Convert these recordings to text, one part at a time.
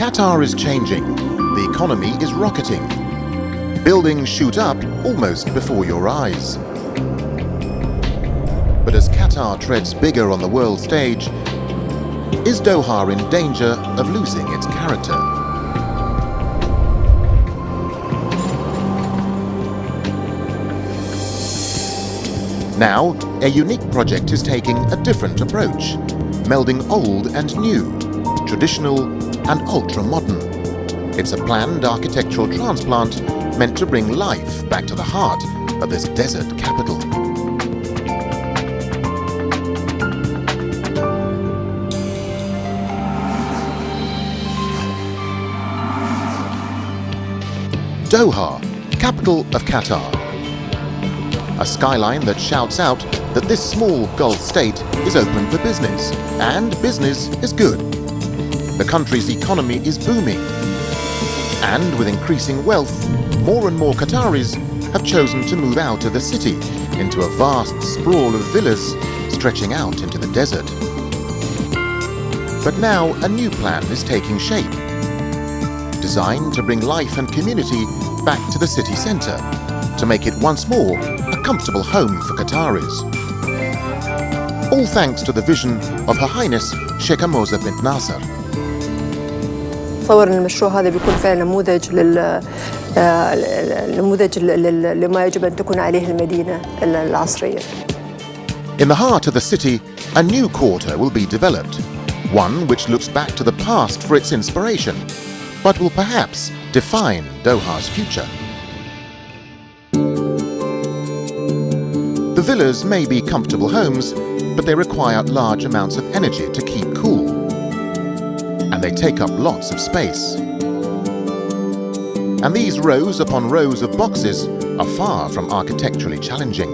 Qatar is changing. The economy is rocketing. Buildings shoot up almost before your eyes. But as Qatar treads bigger on the world stage, is Doha in danger of losing its character? Now, a unique project is taking a different approach, melding old and new, traditional and ultra-modern. It's a planned architectural transplant meant to bring life back to the heart of this desert capital. Doha, capital of Qatar. A skyline that shouts out that this small Gulf state is open for business, and business is good. The country's economy is booming, and with increasing wealth, more and more Qataris have chosen to move out of the city into a vast sprawl of villas stretching out into the desert. But now a new plan is taking shape, designed to bring life and community back to the city centre, to make it once more a comfortable home for Qataris. All thanks to the vision of Her Highness Sheikh Musheireb bint Nasser. تصور ان المشروع هذا بيكون فعلا نموذج لما يجب ان تكون عليه المدينه العصريه. In the heart of the city, a new quarter will be developed, one which looks back to the past for its inspiration, but will perhaps define Doha's future. The villas may be comfortable homes, but they require large amounts of energy to keep cool, and they take up lots of space. And these rows upon rows of boxes are far from architecturally challenging.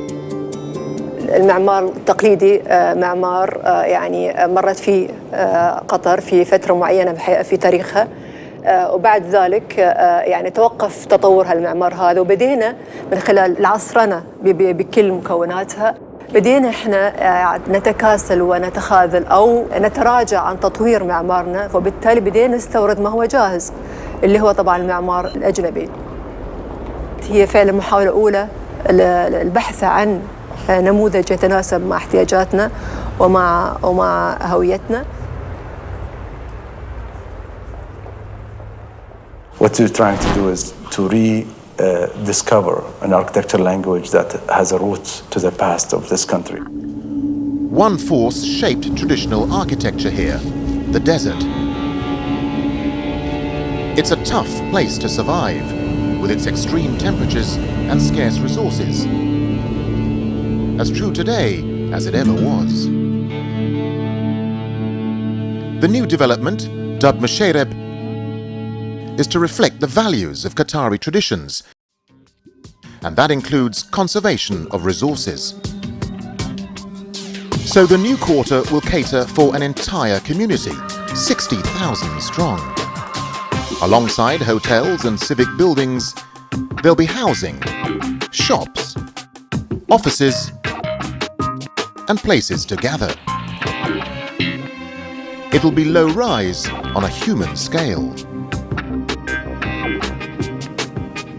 المعمار التقليدي معمار يعني مرت فيه قطر في فترة معينة في تاريخها، وبعد ذلك يعني توقف تطور هالمعمار هذا، وبدينا من خلال العصرنة بكل مكوناتها. بدينا احنا نتكاسل ونتخاذل او نتراجع عن تطوير معمارنا، وبالتالي بدينا نستورد ما هو جاهز اللي هو طبعا المعمار الاجنبي. هي فعلا محاولة اولى البحث عن نموذج يتناسب مع احتياجاتنا ومع هويتنا. What we're trying to do is to rediscover an architectural language that has a root to the past of this country. One force shaped traditional architecture here, the desert. It's a tough place to survive, with its extreme temperatures and scarce resources. As true today as it ever was. The new development, dubbed Musheireb, is to reflect the values of Qatari traditions, and that includes conservation of resources. So the new quarter will cater for an entire community, 60,000 strong. Alongside hotels and civic buildings, there'll be housing, shops, offices, and places to gather. It'll be low-rise on a human scale.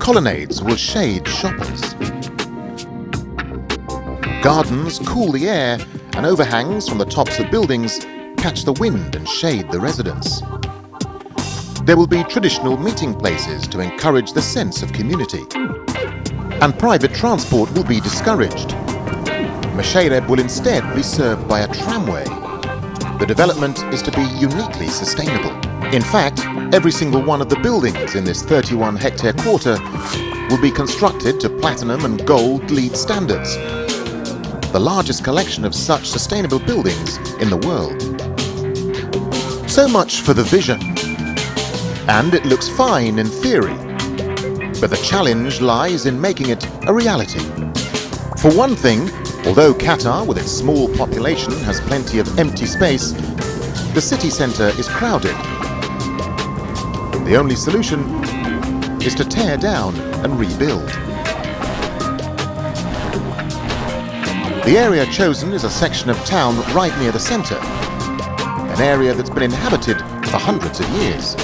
Colonnades will shade shoppers. Gardens cool the air, and overhangs from the tops of buildings catch the wind and shade the residents. There will be traditional meeting places to encourage the sense of community. And private transport will be discouraged. Musheireb will instead be served by a tramway. The development is to be uniquely sustainable. In fact, every single one of the buildings in this 31-hectare quarter will be constructed to platinum and gold LEED standards, the largest collection of such sustainable buildings in the world. So much for the vision. And it looks fine in theory, but the challenge lies in making it a reality. For one thing, although Qatar, with its small population, has plenty of empty space, the city centre is crowded. The only solution is to tear down and rebuild. The area chosen is a section of town right near the centre, an area that's been inhabited for hundreds of years.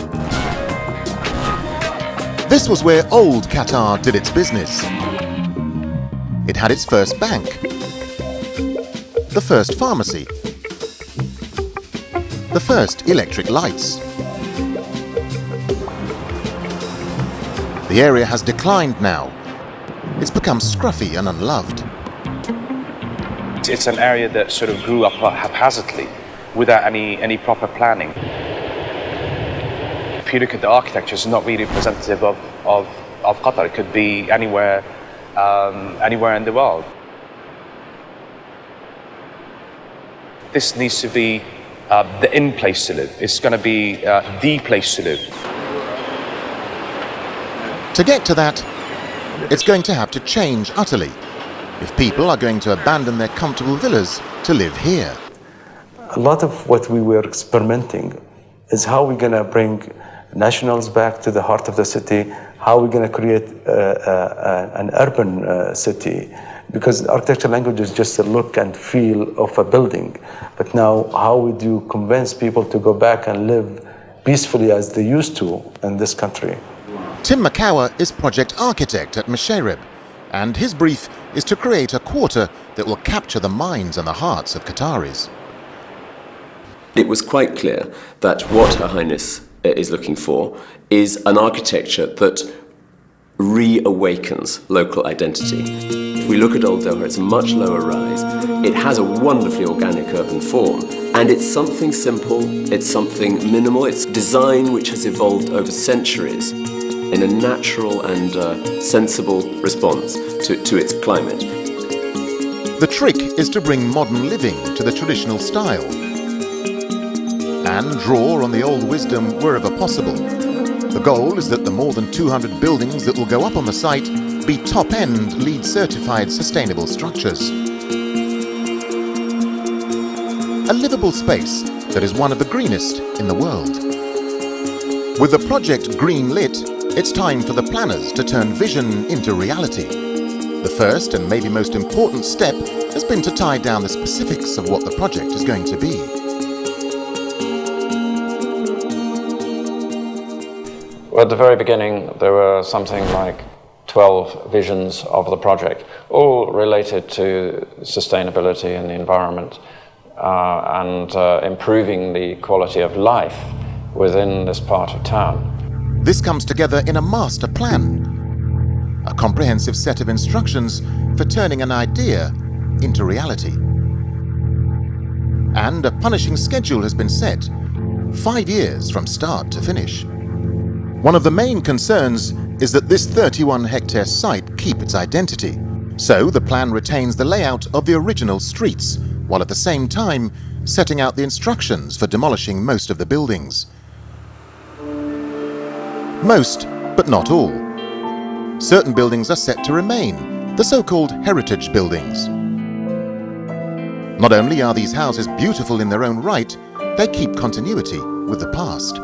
This was where old Qatar did its business. It had its first bank, the first pharmacy, the first electric lights. The area has declined now. It's become scruffy and unloved. It's an area that sort of grew up haphazardly without any proper planning. If you look at the architecture, it's not really representative of Qatar. It could be anywhere in the world. This needs to be the in place to live. It's going to be the place to live. To get to that, it's going to have to change utterly if people are going to abandon their comfortable villas to live here. A lot of what we were experimenting is how we're going to bring nationals back to the heart of the city, how we're going to create an urban city, because architectural language is just a look and feel of a building. But now, how would you convince people to go back and live peacefully as they used to in this country? Tim Makawa is project architect at Musheireb, and his brief is to create a quarter that will capture the minds and the hearts of Qataris. It was quite clear that what Her Highness is looking for is an architecture that reawakens local identity. If we look at Old Doha, it's a much lower rise. It has a wonderfully organic urban form, and it's something simple, it's something minimal, it's design which has evolved over centuries in a natural and sensible response to its climate. The trick is to bring modern living to the traditional style and draw on the old wisdom wherever possible. The goal is that the more than 200 buildings that will go up on the site be top-end LEED certified sustainable structures. A livable space that is one of the greenest in the world. With the project green lit, it's time for the planners to turn vision into reality. The first and maybe most important step has been to tie down the specifics of what the project is going to be. Well, at the very beginning, there were something like 12 visions of the project, all related to sustainability and the environment and improving the quality of life within this part of town. This comes together in a master plan, a comprehensive set of instructions for turning an idea into reality. And a punishing schedule has been set, 5 years from start to finish. One of the main concerns is that this 31-hectare site keep its identity. So the plan retains the layout of the original streets, while at the same time setting out the instructions for demolishing most of the buildings. Most, but not all. Certain buildings are set to remain, the so-called heritage buildings. Not only are these houses beautiful in their own right, they keep continuity with the past.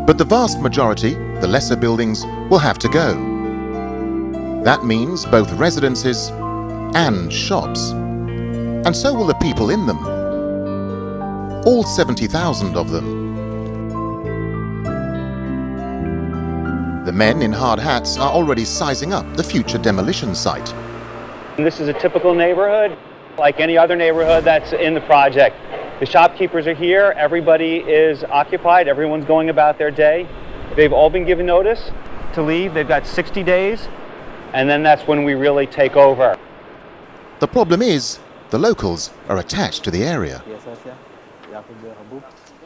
But the vast majority, the lesser buildings, will have to go. That means both residences and shops. And so will the people in them. All 70,000 of them. The men in hard hats are already sizing up the future demolition site. This is a typical neighborhood, like any other neighborhood that's in the project. The shopkeepers are here, everybody is occupied, everyone's going about their day. They've all been given notice to leave. They've got 60 days, and then that's when we really take over. The problem is, the locals are attached to the area.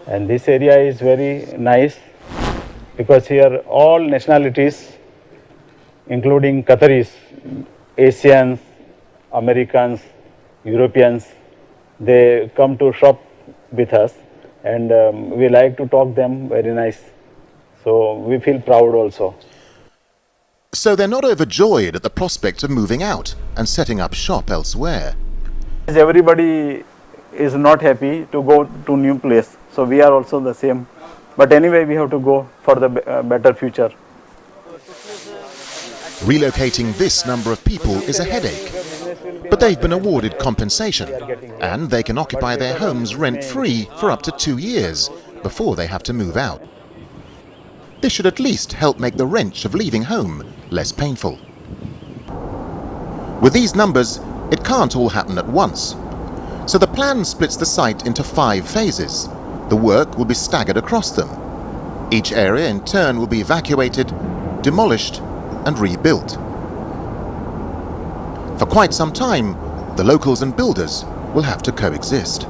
And this area is very nice because here all nationalities, including Qataris, Asians, Americans, Europeans, they come to shop with us, and we like to talk them very nice. So we feel proud also. So they're not overjoyed at the prospect of moving out and setting up shop elsewhere. Everybody is not happy to go to new place, so we are also the same. But anyway, we have to go for the better future. Relocating this number of people is a headache, but they've been awarded compensation, and they can occupy their homes rent-free for up to 2 years before they have to move out. This should at least help make the wrench of leaving home less painful. With these numbers, it can't all happen at once. So the plan splits the site into 5 phases. The work will be staggered across them. Each area in turn will be evacuated, demolished, and rebuilt. For quite some time, the locals and builders will have to coexist.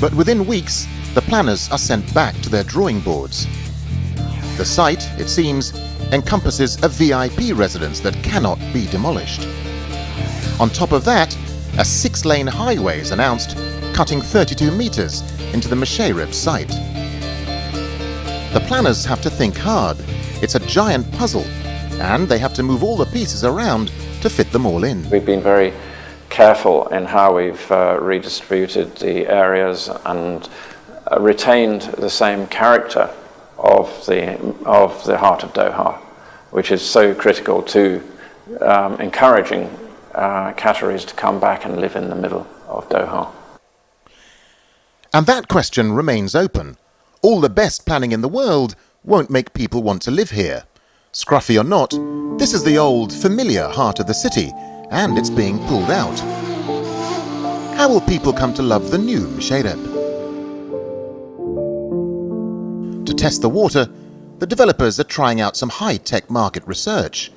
But within weeks, the planners are sent back to their drawing boards. The site, it seems, encompasses a VIP residence that cannot be demolished. On top of that, a 6-lane highway is announced, cutting 32 meters into the Musheireb site. The planners have to think hard. It's a giant puzzle, and they have to move all the pieces around to fit them all in. We've been very careful in how we've redistributed the areas and retained the same character of the heart of Doha, which is so critical to encouraging Qataris to come back and live in the middle of Doha. And that question remains open. All the best planning in the world won't make people want to live here. Scruffy or not, this is the old, familiar heart of the city, and it's being pulled out. How will people come to love the new Musheireb? To test the water, the developers are trying out some high-tech market research.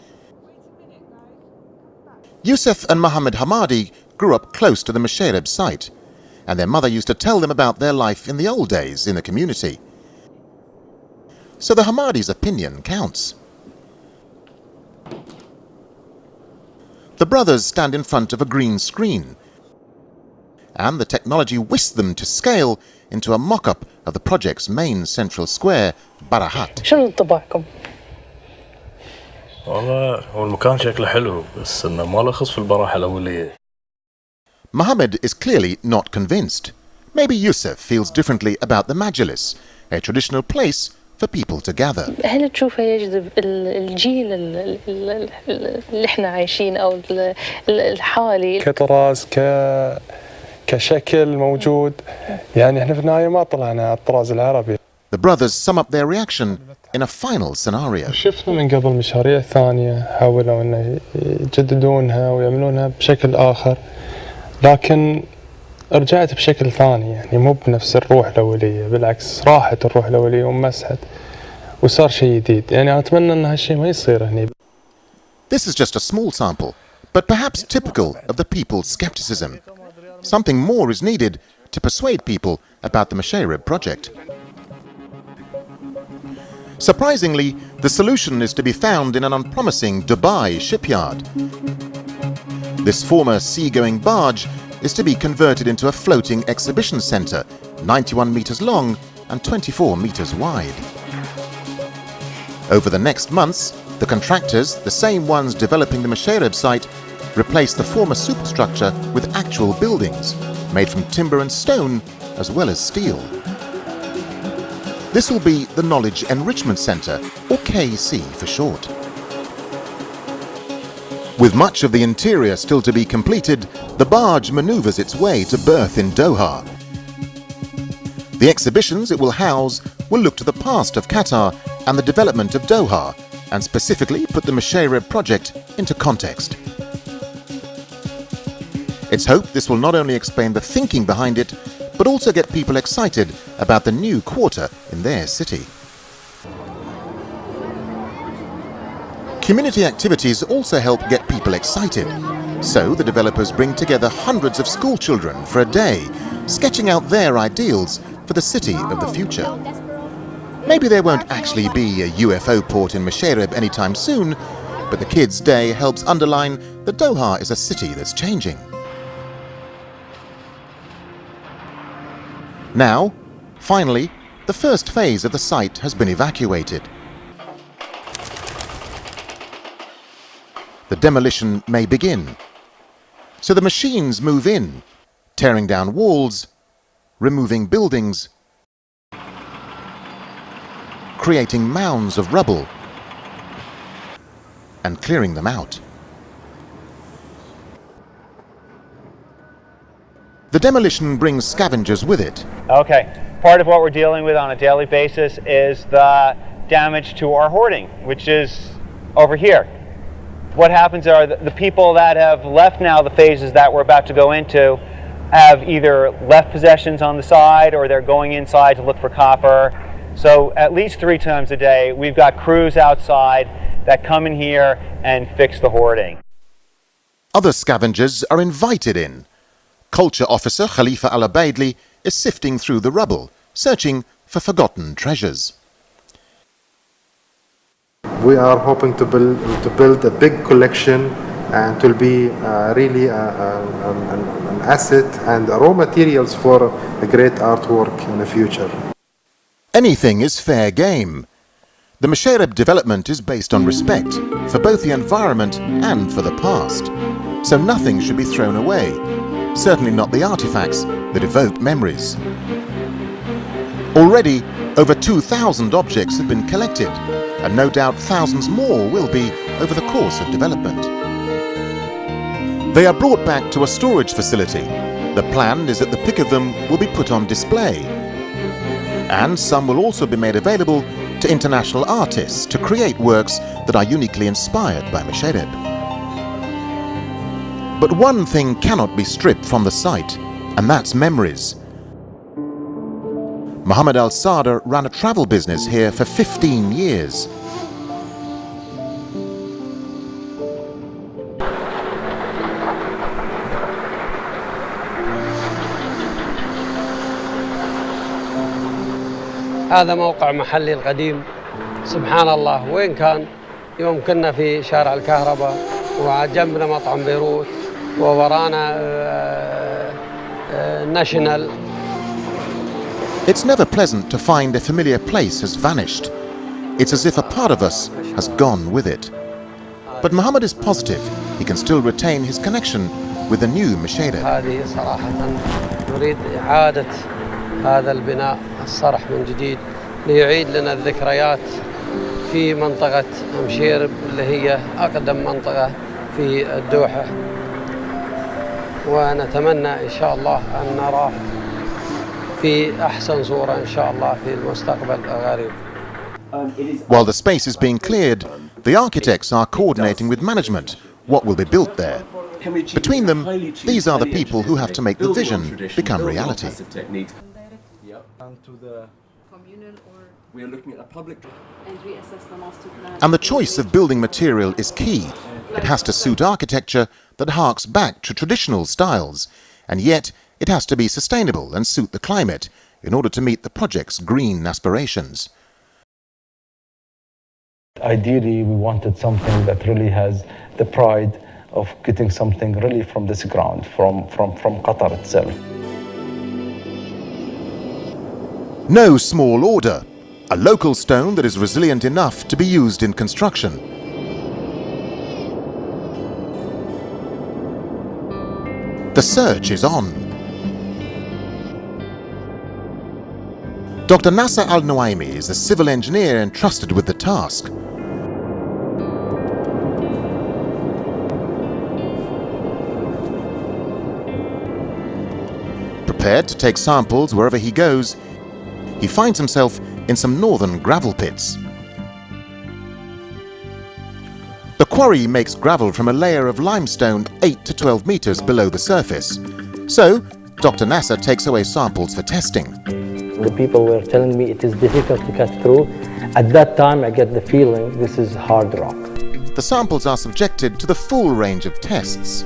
Yusuf and Mohammed Hamadi grew up close to the Musheireb site, and their mother used to tell them about their life in the old days in the community. So the Hamadi's opinion counts. The brothers stand in front of a green screen, and the technology whisks them to scale into a mock-up of the project's main central square, Barahat. شنو انطباعكم؟ والله هو المكان شكله حلو بس انه ما له خص في البراحة الأولية. Mohammed is clearly not convinced. Maybe Yusuf feels differently about the Majlis, a traditional place for people to gather. هل تشوفه يجذب الجيل اللي احنا عايشين او الحالي كطراز كشكل موجود يعني احنا في النهاية ما طلعنا على الطراز العربي. The brothers sum up their reaction in a final scenario. شفنا من قبل مشاريع ثانية حاولوا أن يجددونها ويعملونها بشكل آخر لكن رجعت بشكل ثاني يعني مو بنفس الروح الأولية بالعكس راحت الروح الأولية ومسحت وصار شيء جديد يعني أنا أتمنى أن هالشيء ما يصير هني. This is just a small sample, but perhaps typical of the people's skepticism. Something more is needed to persuade people about the Musheireb project. Surprisingly, the solution is to be found in an unpromising Dubai shipyard. This former sea-going barge is to be converted into a floating exhibition centre, 91 metres long and 24 metres wide. Over the next months, the contractors, the same ones developing the Musheireb site, replace the former superstructure with actual buildings, made from timber and stone, as well as steel. This will be the Knowledge Enrichment Centre, or KC for short. With much of the interior still to be completed, the barge manoeuvres its way to berth in Doha. The exhibitions it will house will look to the past of Qatar and the development of Doha, and specifically put the Musheireb project into context. It's hoped this will not only explain the thinking behind it, but also get people excited about the new quarter in their city. Community activities also help get people excited. So the developers bring together hundreds of school children for a day, sketching out their ideals for the city of the future. Maybe there won't actually be a UFO port in Musheireb anytime soon, but the Kids' Day helps underline that Doha is a city that's changing. Now, finally, the first phase of the site has been evacuated. The demolition may begin. So the machines move in, tearing down walls, removing buildings, creating mounds of rubble, and clearing them out. The demolition brings scavengers with it. Okay, part of what we're dealing with on a daily basis is the damage to our hoarding, which is over here. What happens are the people that have left now the phases that we're about to go into have either left possessions on the side or they're going inside to look for copper. So at least 3 times a day, we've got crews outside that come in here and fix the hoarding. Other scavengers are invited in. Culture officer Khalifa Al-Abaidli is sifting through the rubble, searching for forgotten treasures. We are hoping to build a big collection, and it will be really an asset and raw materials for a great artwork in the future. Anything is fair game. The Musheireb development is based on respect for both the environment and for the past, so nothing should be thrown away. Certainly not the artifacts that evoke memories. Already, over 2,000 objects have been collected, and no doubt thousands more will be over the course of development. They are brought back to a storage facility. The plan is that the pick of them will be put on display, and some will also be made available to international artists to create works that are uniquely inspired by Musheireb. But one thing cannot be stripped from the site, and that's memories. Mohammed Al-Sadr ran a travel business here for 15 years. هذا موقع محلي القديم. سبحان الله وين كان؟ يوم كنا في شارع الكهرباء وجنبنا مطعم بيروت وورانا ناشونال. It's never pleasant to find a familiar place has vanished. It's as if a part of us has gone with it. But Mohammed is positive he can still retain his connection with the new Musheireb. هذه صراحة نريد إعادة هذا البناء الصرح من جديد ليعيد لنا الذكريات في منطقة مشيرب اللي هي أقدم منطقة في الدوحة، ونتمنى إن شاء الله أن نراه في أحسن صورة إن شاء الله في المستقبل القريب. While the space is being cleared, the architects are coordinating with management what will be built there. Between them, these are the people who have to make the vision become reality. And the choice of building material is key. It has to suit architecture that harks back to traditional styles, and yet it has to be sustainable and suit the climate in order to meet the project's green aspirations. Ideally, we wanted something that really has the pride of getting something really from this ground, from Qatar itself. No small order. A local stone that is resilient enough to be used in construction. The search is on. Dr. Nasser Al-Nuaimi is the civil engineer entrusted with the task. Prepared to take samples wherever he goes, he finds himself in some northern gravel pits. The quarry makes gravel from a layer of limestone 8 to 12 meters below the surface. So, Dr. Nasser takes away samples for testing. The people were telling me it is difficult to cut through. At that time, I get the feeling this is hard rock. The samples are subjected to the full range of tests.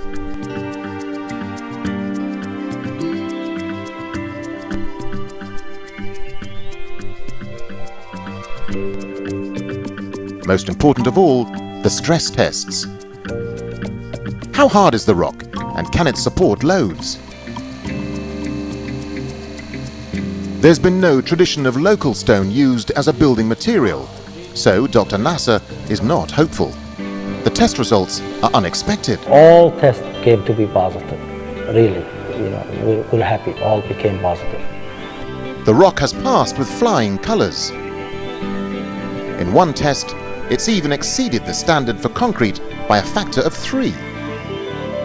Most important of all, the stress tests. How hard is the rock, and can it support loads? There's been no tradition of local stone used as a building material, so Dr. Nasser is not hopeful. The test results are unexpected. All tests came to be positive, really. We're happy, all became positive. The rock has passed with flying colours. In one test, It's even exceeded the standard for concrete by a factor of 3.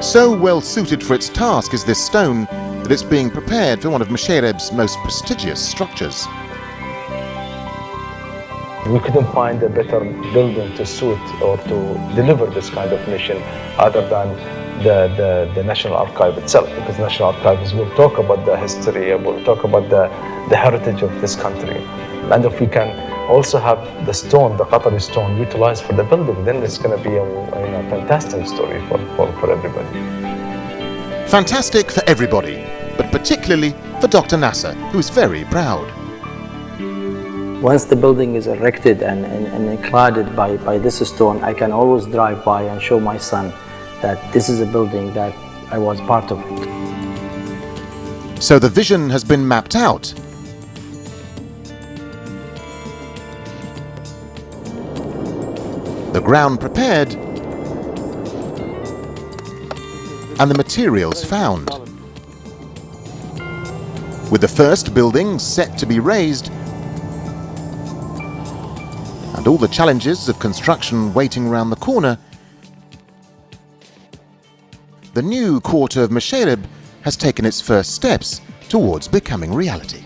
So well suited for its task is this stone that it's being prepared for one of Musheireb's most prestigious structures. We couldn't find a better building to suit or to deliver this kind of mission other than the National Archive itself, because National Archives will talk about the history, will talk about the heritage of this country. And if we can also have the stone, the Qatari stone, utilized for the building, then it's going to be a fantastic story for everybody. Fantastic for everybody, but particularly for Dr. Nasser, who is very proud. Once the building is erected and cladded by this stone, I can always drive by and show my son that this is a building that I was part of. So the vision has been mapped out. The ground prepared and the materials found. With the first building set to be raised and all the challenges of construction waiting round the corner, the new quarter of Musheireb has taken its first steps towards becoming reality.